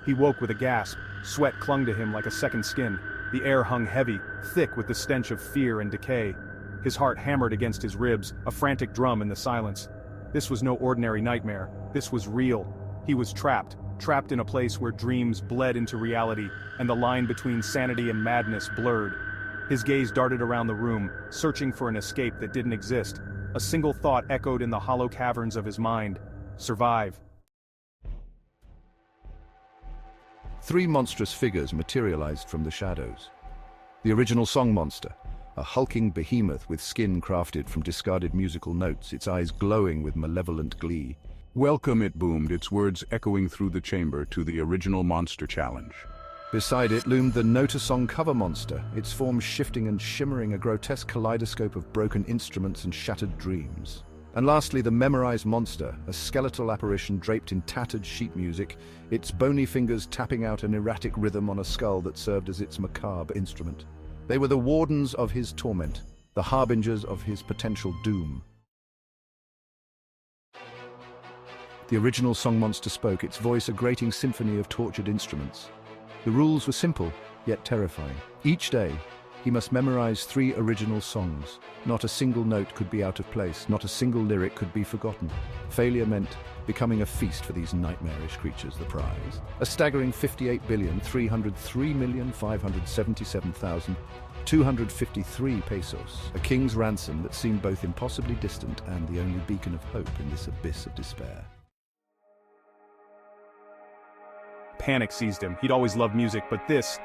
He woke with a gasp. Sweat clung to him like a second skin. The air hung heavy, thick with the stench of fear and decay. His heart hammered against his ribs, a frantic drum in the silence. This was no ordinary nightmare. This was real. He was trapped in a place where dreams bled into reality, and the line between sanity and madness blurred. His gaze darted around the room, searching for an escape that didn't exist. A single thought echoed in the hollow caverns of his mind: survive. Three monstrous figures materialized from the shadows. The original song monster, a hulking behemoth with skin crafted from discarded musical notes, its eyes glowing with malevolent glee. "Welcome," it boomed, its words echoing through the chamber, "to the original monster challenge." Beside it loomed the Note-A-Song cover monster, its form shifting and shimmering, a grotesque kaleidoscope of broken instruments and shattered dreams. And lastly, the memorized monster, a skeletal apparition draped in tattered sheet music, its bony fingers tapping out an erratic rhythm on a skull that served as its macabre instrument. They were the wardens of his torment, the harbingers of his potential doom. The original song monster spoke, its voice a grating symphony of tortured instruments. The rules were simple, yet terrifying. Each day, he must memorize 3 original songs. Not a single note could be out of place, not a single lyric could be forgotten. Failure meant becoming a feast for these nightmarish creatures. The prize: a staggering 58,303,577,253 pesos, a king's ransom that seemed both impossibly distant and the only beacon of hope in this abyss of despair. Panic seized him. He'd always loved music, but this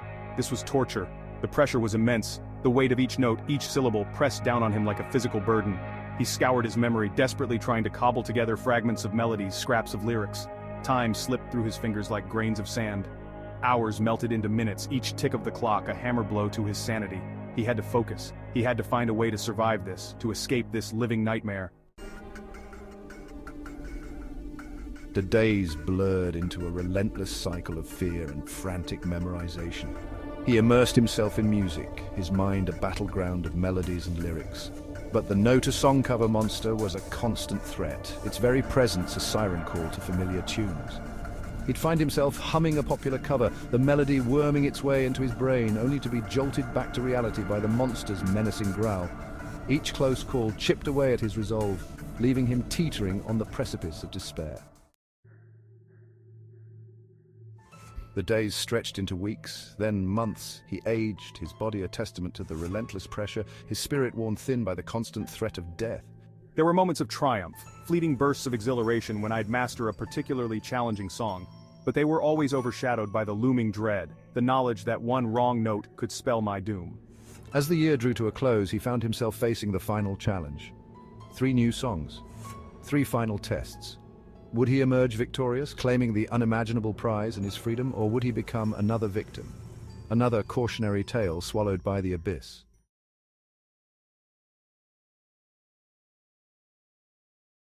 was torture. The pressure was immense. The weight of each note, each syllable, pressed down on him like a physical burden. He scoured his memory, desperately trying to cobble together fragments of melodies, scraps of lyrics. Time slipped through his fingers like grains of sand. Hours melted into minutes, each tick of the clock a hammer blow to his sanity. He had to focus. He had to find a way to survive this, to escape this living nightmare. The days blurred into a relentless cycle of fear and frantic memorization. He immersed himself in music, his mind a battleground of melodies and lyrics. But the Note-A-Song cover monster was a constant threat, its very presence a siren call to familiar tunes. He'd find himself humming a popular cover, the melody worming its way into his brain, only to be jolted back to reality by the monster's menacing growl. Each close call chipped away at his resolve, leaving him teetering on the precipice of despair. The days stretched into weeks, then months. He aged, his body a testament to the relentless pressure, his spirit worn thin by the constant threat of death. There were moments of triumph, fleeting bursts of exhilaration when I'd master a particularly challenging song, but they were always overshadowed by the looming dread, the knowledge that one wrong note could spell my doom. As the year drew to a close, he found himself facing the final challenge. 3 new songs, 3 final tests. Would he emerge victorious, claiming the unimaginable prize and his freedom, or would he become another victim, another cautionary tale swallowed by the abyss?